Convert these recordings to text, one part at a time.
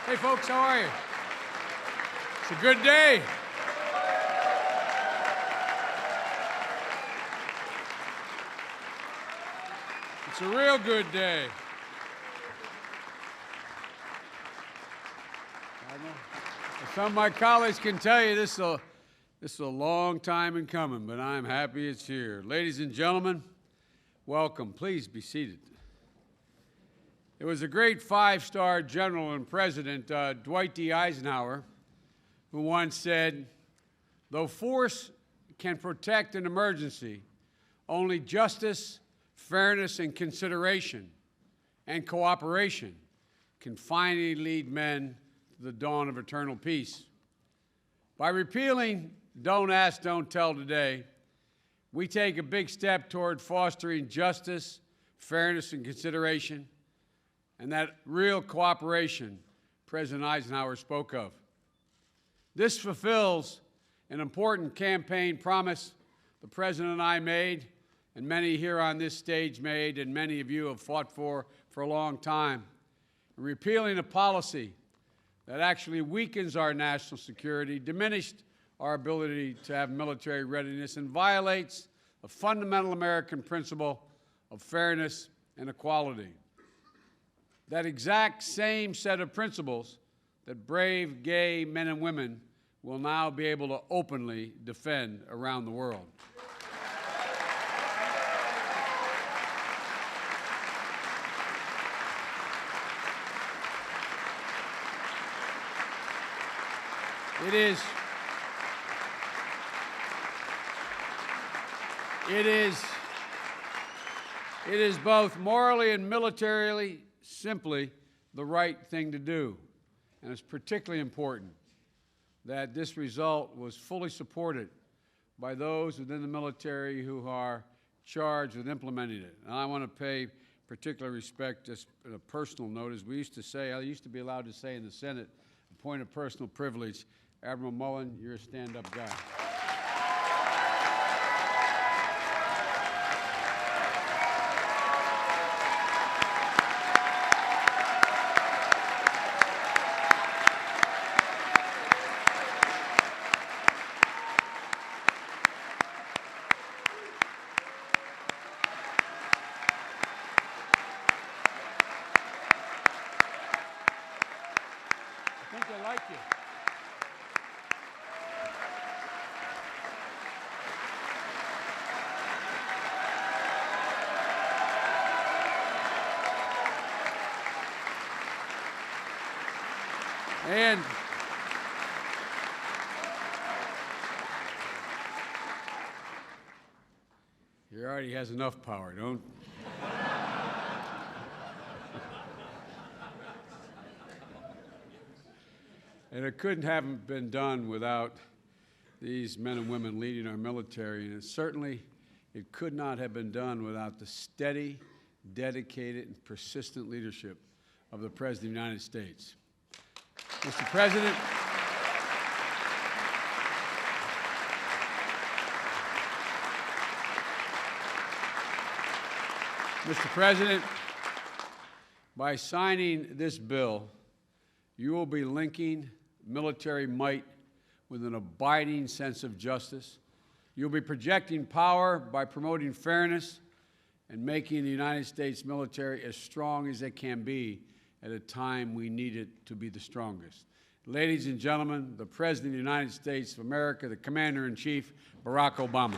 Hey, folks, how are you? It's a good day. It's a real good day. Some of my colleagues can tell you this is a long time in coming, but I'm happy it's here. Ladies and gentlemen, welcome. Please be seated. It was a great five-star general and president, Dwight D. Eisenhower, who once said, "Though force can protect an emergency, only justice, fairness, and consideration and cooperation can finally lead men to the dawn of eternal peace." By repealing Don't Ask, Don't Tell today, we take a big step toward fostering justice, fairness, and consideration, and that real cooperation President Eisenhower spoke of. This fulfills an important campaign promise the President and I made, and many here on this stage made, and many of you have fought for a long time. Repealing a policy that actually weakens our national security, diminished our ability to have military readiness, and violates a fundamental American principle of fairness and equality. That exact same set of principles that brave gay men and women will now be able to openly defend around the world. It is both morally and militarily simply the right thing to do. And it's particularly important that this result was fully supported by those within the military who are charged with implementing it. And I want to pay particular respect, just on a personal note, as we used to say, I used to be allowed to say in the Senate, a point of personal privilege, Admiral Mullen, you're a stand-up guy. I think they like you. And he already has enough power, don't? And it couldn't have been done without these men and women leading our military, and it could not have been done without the steady, dedicated, and persistent leadership of the President of the United States. Mr. President, by signing this bill, you will be linking military might with an abiding sense of justice. You'll be projecting power by promoting fairness and making the United States military as strong as it can be at a time we need it to be the strongest. Ladies and gentlemen, the President of the United States of America, the Commander-in-Chief, Barack Obama.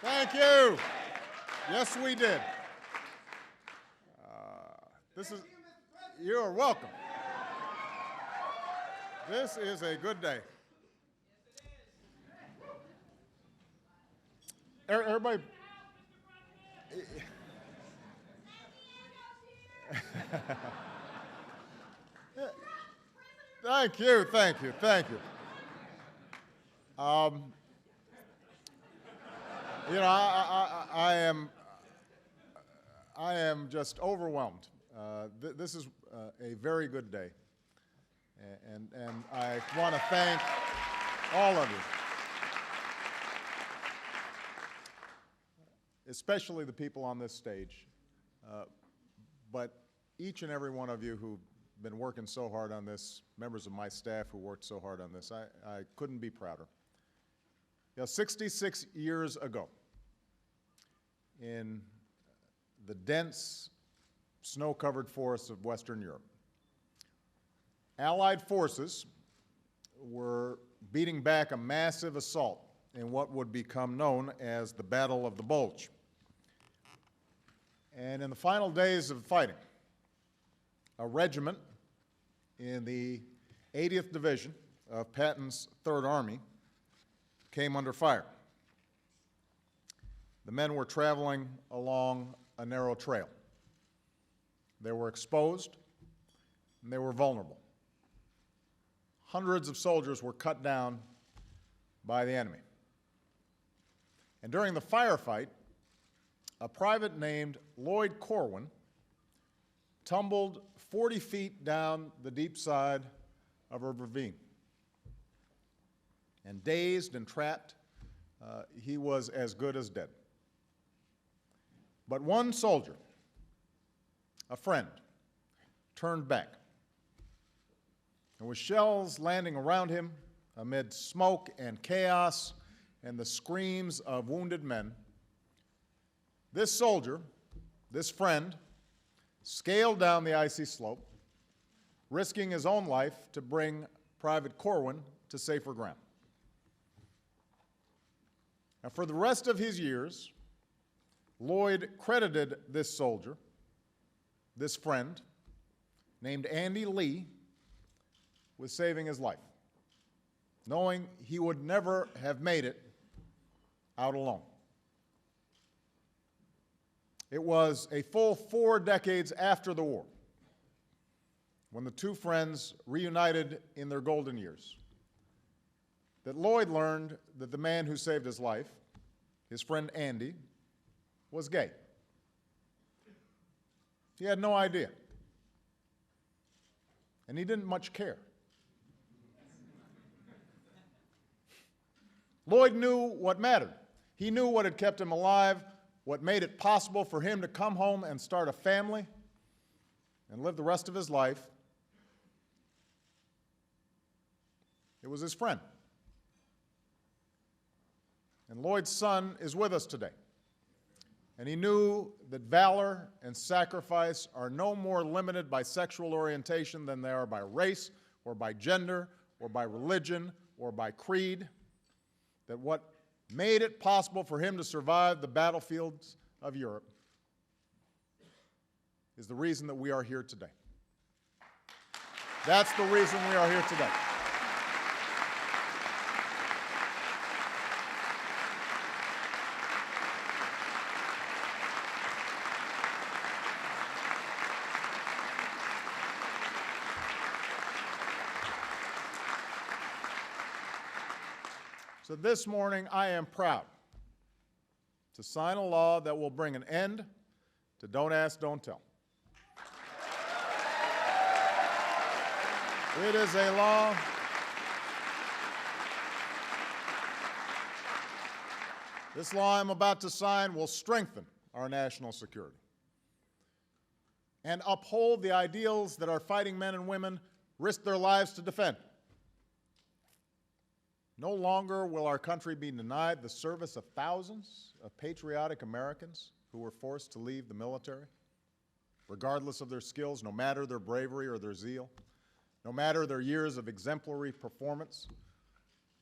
Thank you. Yes, we did. This is You're welcome. This is a good day. Everybody. Thank you, thank you, thank you. I am just overwhelmed. This is a very good day, and I want to thank all of you, especially the people on this stage, but each and every one of you who've been working so hard on this, members of my staff who worked so hard on this. I couldn't be prouder. 66 years ago, in the dense, snow-covered forests of Western Europe, Allied forces were beating back a massive assault in what would become known as the Battle of the Bulge. And in the final days of fighting, a regiment in the 80th Division of Patton's Third Army came under fire. The men were traveling along a narrow trail. They were exposed, and they were vulnerable. Hundreds of soldiers were cut down by the enemy. And during the firefight, a private named Lloyd Corwin tumbled 40 feet down the deep side of a ravine. And dazed and trapped, he was as good as dead. But one soldier, a friend, turned back. And with shells landing around him, amid smoke and chaos and the screams of wounded men, this soldier, this friend, scaled down the icy slope, risking his own life to bring Private Corwin to safer ground. And for the rest of his years, Lloyd credited this soldier, this friend, named Andy Lee, with saving his life, knowing he would never have made it out alone. It was a full 4 decades after the war, when the two friends reunited in their golden years, that Lloyd learned that the man who saved his life, his friend Andy, was gay. He had no idea, and he didn't much care. Lloyd knew what mattered. He knew what had kept him alive, what made it possible for him to come home and start a family and live the rest of his life. It was his friend. And Lloyd's son is with us today. And he knew that valor and sacrifice are no more limited by sexual orientation than they are by race or by gender or by religion or by creed. That what made it possible for him to survive the battlefields of Europe is the reason that we are here today. That's the reason we are here today. So this morning, I am proud to sign a law that will bring an end to Don't Ask, Don't Tell. It is a law this law I'm about to sign will strengthen our national security and uphold the ideals that our fighting men and women risk their lives to defend. No longer will our country be denied the service of thousands of patriotic Americans who were forced to leave the military, regardless of their skills, no matter their bravery or their zeal, no matter their years of exemplary performance,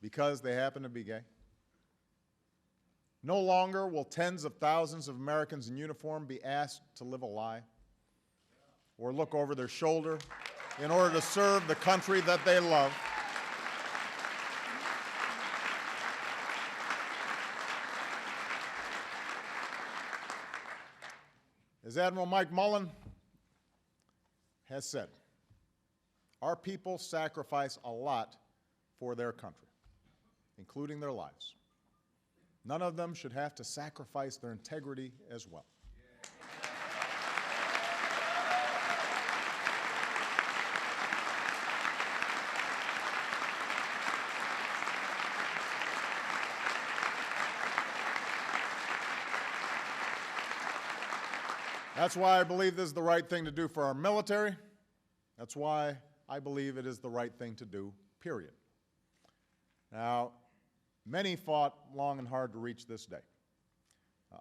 because they happen to be gay. No longer will tens of thousands of Americans in uniform be asked to live a lie. or look over their shoulder in order to serve the country that they love. As Admiral Mike Mullen has said, our people sacrifice a lot for their country, including their lives. None of them should have to sacrifice their integrity as well. That's why I believe this is the right thing to do for our military. That's why I believe it is the right thing to do, period. Now, many fought long and hard to reach this day.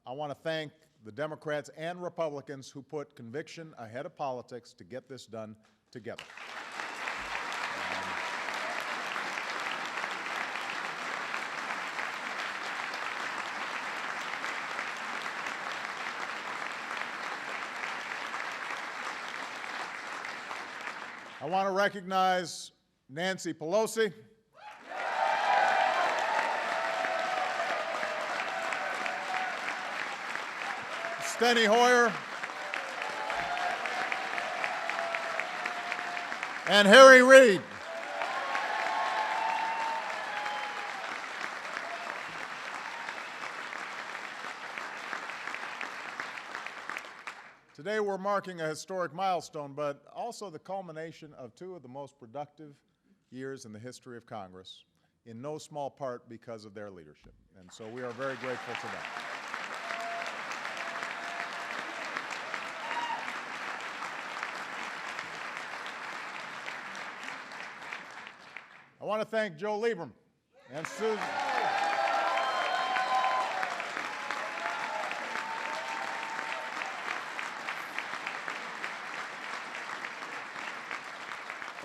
I want to thank the Democrats and Republicans who put conviction ahead of politics to get this done together. I want to recognize Nancy Pelosi, Steny Hoyer, and Harry Reid. Today we're marking a historic milestone, but also the culmination of two of the most productive years in the history of Congress, in no small part because of their leadership. And so we are very grateful to them. I want to thank Joe Lieberman and Susan.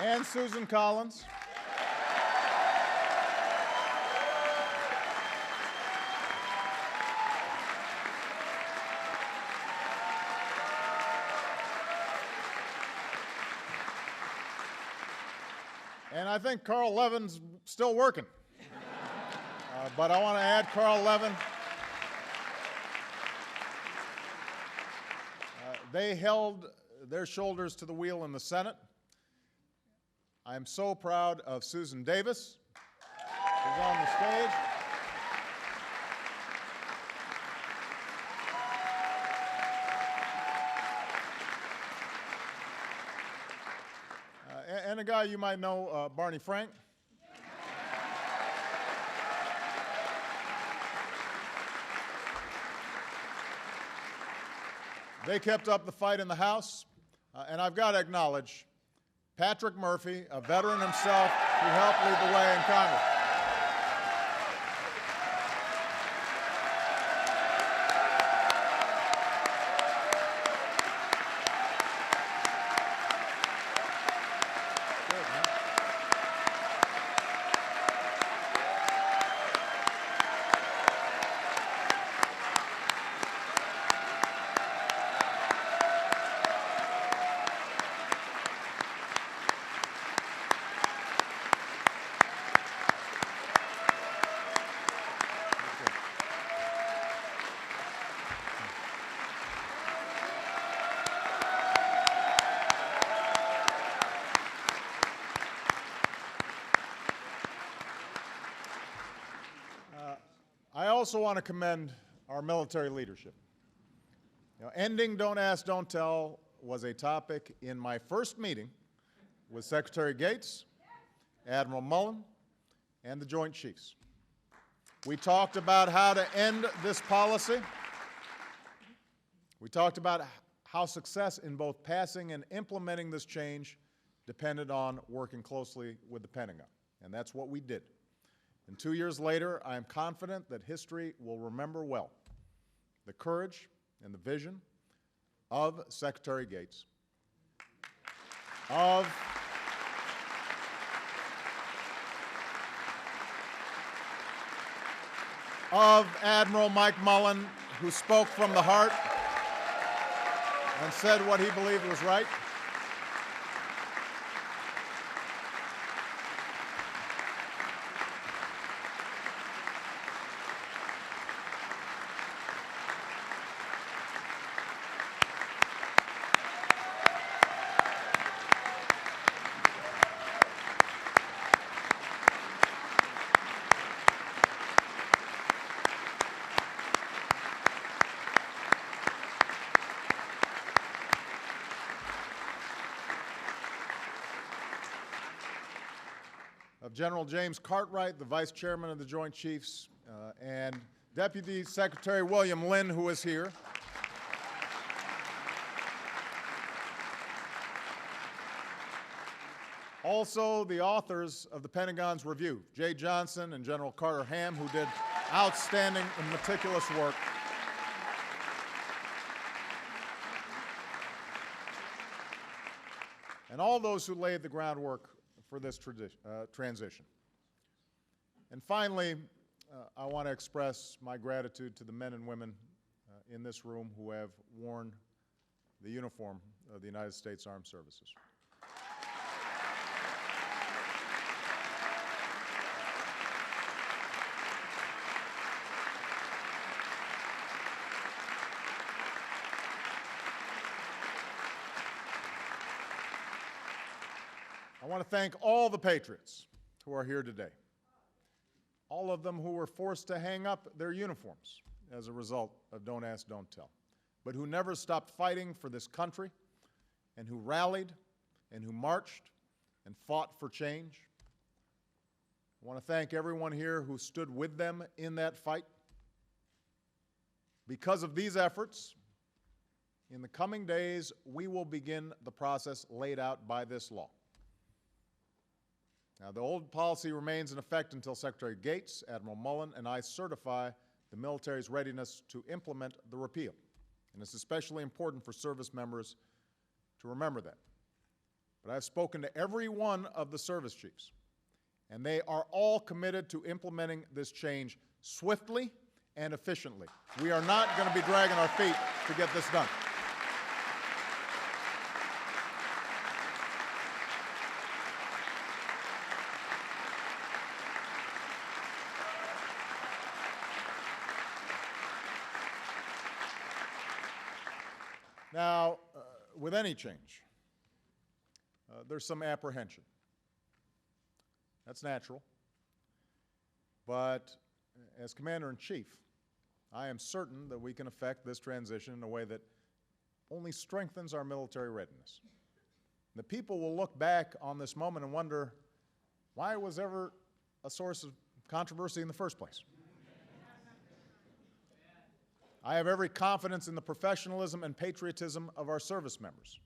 And Susan Collins. And I think Carl Levin's still working. But I want to add Carl Levin. They held their shoulders to the wheel in the Senate. I'm so proud of Susan Davis, who's on the stage. And a guy you might know, Barney Frank. They kept up the fight in the House, and I've got to acknowledge Patrick Murphy, a veteran himself, who helped lead the way in Congress. I also want to commend our military leadership. Ending Don't Ask, Don't Tell was a topic in my first meeting with Secretary Gates, Admiral Mullen, and the Joint Chiefs. We talked about how to end this policy. We talked about how success in both passing and implementing this change depended on working closely with the Pentagon, and that's what we did. And 2 years later, I am confident that history will remember well the courage and the vision of Secretary Gates, of Admiral Mike Mullen, who spoke from the heart and said what he believed was right, of General James Cartwright, the Vice Chairman of the Joint Chiefs, and Deputy Secretary William Lynn, who is here. Also, the authors of the Pentagon's review, Jay Johnson and General Carter Ham, who did outstanding and meticulous work. And all those who laid the groundwork for this transition. And finally, I want to express my gratitude to the men and women in this room who have worn the uniform of the United States Armed Services. I want to thank all the patriots who are here today, all of them who were forced to hang up their uniforms as a result of Don't Ask, Don't Tell, but who never stopped fighting for this country and who rallied and who marched and fought for change. I want to thank everyone here who stood with them in that fight. Because of these efforts, in the coming days, we will begin the process laid out by this law. Now, the old policy remains in effect until Secretary Gates, Admiral Mullen, and I certify the military's readiness to implement the repeal. And it's especially important for service members to remember that. But I've spoken to every one of the service chiefs, and they are all committed to implementing this change swiftly and efficiently. We are not going to be dragging our feet to get this done. Now, with any change, there's some apprehension. That's natural. But as Commander-in-Chief, I am certain that we can effect this transition in a way that only strengthens our military readiness. The people will look back on this moment and wonder why it was ever a source of controversy in the first place. I have every confidence in the professionalism and patriotism of our service members.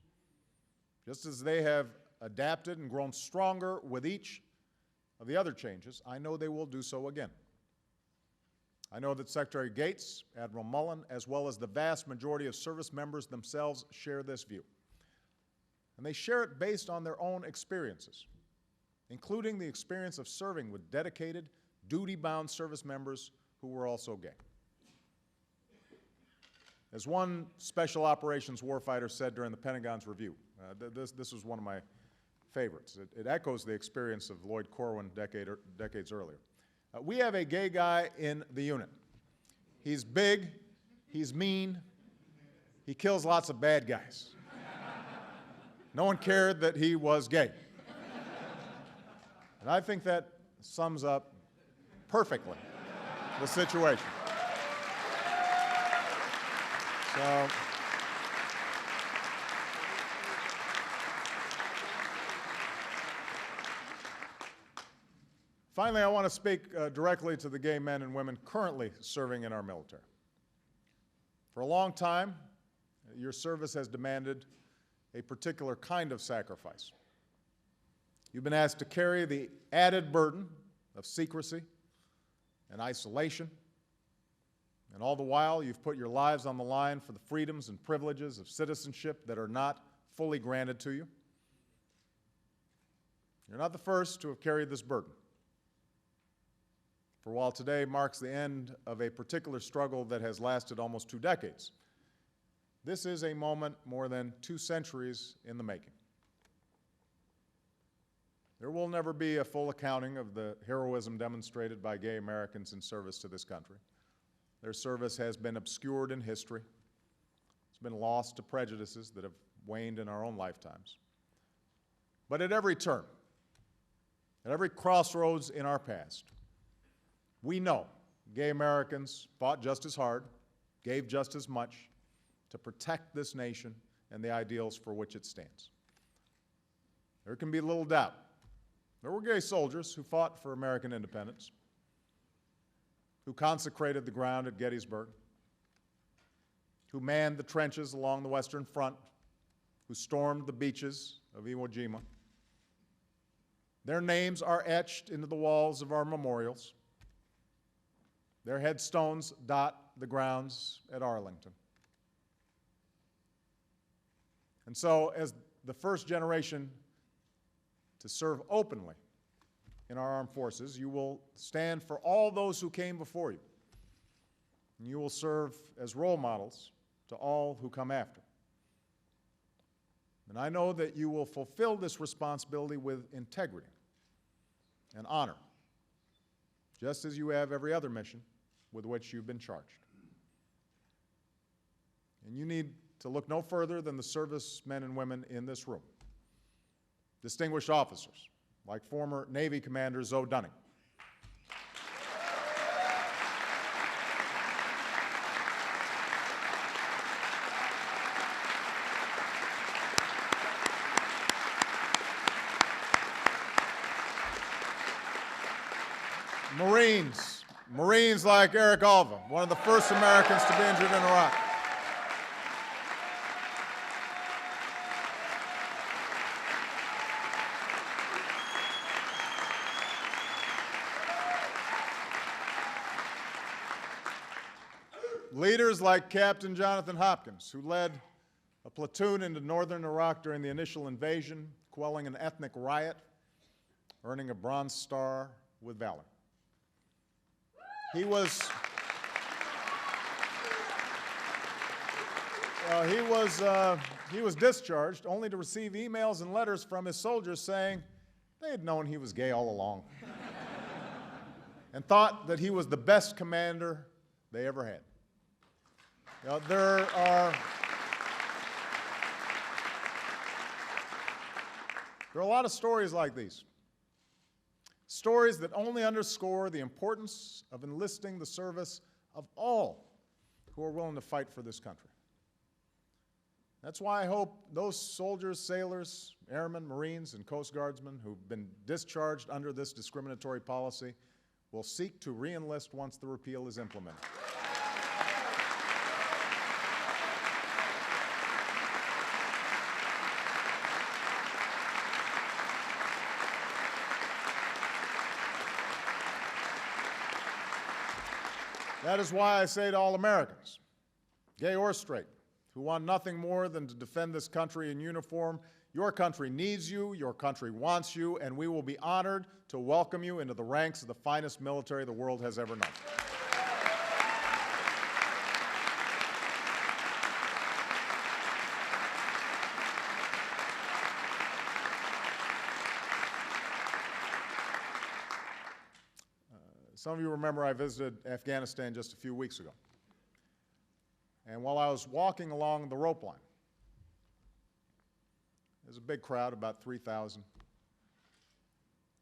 Just as they have adapted and grown stronger with each of the other changes, I know they will do so again. I know that Secretary Gates, Admiral Mullen, as well as the vast majority of service members themselves share this view. And they share it based on their own experiences, including the experience of serving with dedicated, duty-bound service members who were also gay. As one special operations warfighter said during the Pentagon's review, this was one of my favorites. It echoes the experience of Lloyd Corwin decades earlier. We have a gay guy in the unit. He's big, he's mean, he kills lots of bad guys. No one cared that he was gay. And I think that sums up perfectly the situation. So, finally, I want to speak directly to the gay men and women currently serving in our military. For a long time, your service has demanded a particular kind of sacrifice. You've been asked to carry the added burden of secrecy and isolation. And all the while, you've put your lives on the line for the freedoms and privileges of citizenship that are not fully granted to you. You're not the first to have carried this burden. For while today marks the end of a particular struggle that has lasted almost 2 decades, this is a moment more than 2 centuries in the making. There will never be a full accounting of the heroism demonstrated by gay Americans in service to this country. Their service has been obscured in history. It's been lost to prejudices that have waned in our own lifetimes. But at every turn, at every crossroads in our past, we know gay Americans fought just as hard, gave just as much to protect this nation and the ideals for which it stands. There can be little doubt There were gay soldiers who fought for American independence, who consecrated the ground at Gettysburg, who manned the trenches along the Western Front, who stormed the beaches of Iwo Jima. Their names are etched into the walls of our memorials. Their headstones dot the grounds at Arlington. And so, as the first generation to serve openly in our armed forces, you will stand for all those who came before you. And you will serve as role models to all who come after. And I know that you will fulfill this responsibility with integrity and honor, just as you have every other mission with which you've been charged. And you need to look no further than the servicemen and women in this room. Distinguished officers, like former Navy Commander Zoe Dunning. Marines like Eric Alva, one of the first Americans to be injured in Iraq. Leaders like Captain Jonathan Hopkins, who led a platoon into northern Iraq during the initial invasion, quelling an ethnic riot, earning a Bronze Star with valor. He was discharged only to receive emails and letters from his soldiers saying they had known he was gay all along and thought that he was the best commander they ever had. There are a lot of stories like these. Stories that only underscore the importance of enlisting the service of all who are willing to fight for this country. That's why I hope those soldiers, sailors, airmen, Marines, and Coast Guardsmen who've been discharged under this discriminatory policy will seek to re-enlist once the repeal is implemented. That is why I say to all Americans, gay or straight, who want nothing more than to defend this country in uniform, your country needs you, your country wants you, and we will be honored to welcome you into the ranks of the finest military the world has ever known. Some of you remember I visited Afghanistan just a few weeks ago. And while I was walking along the rope line, there's a big crowd, about 3,000.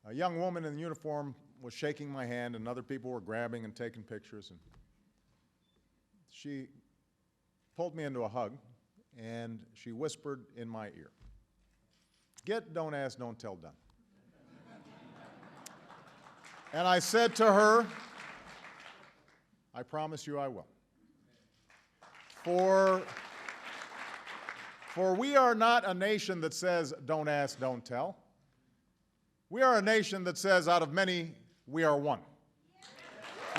A young woman in uniform was shaking my hand, and other people were grabbing and taking pictures. And she pulled me into a hug, and she whispered in my ear, "Get don't ask, don't tell done." And I said to her, "I promise you I will. For we are not a nation that says, don't ask, don't tell. We are a nation that says, out of many, we are one.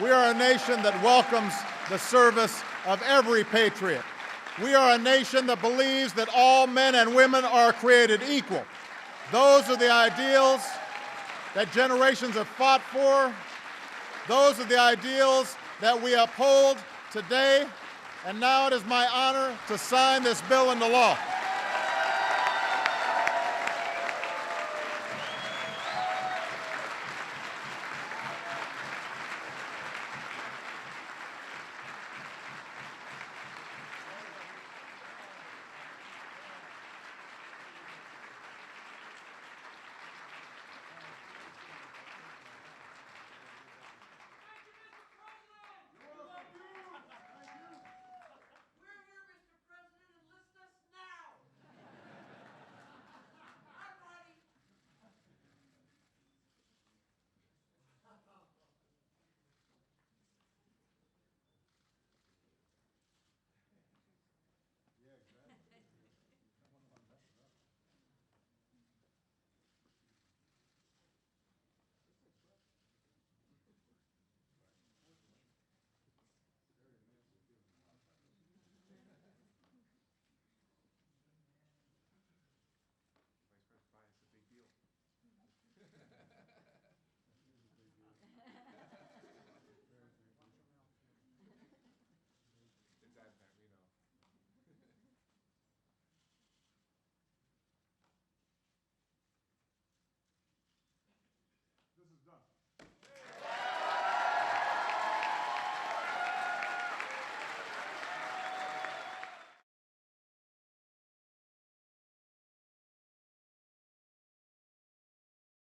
We are a nation that welcomes the service of every patriot. We are a nation that believes that all men and women are created equal. Those are the ideals that generations have fought for. Those are the ideals that we uphold today. And now it is my honor to sign this bill into law.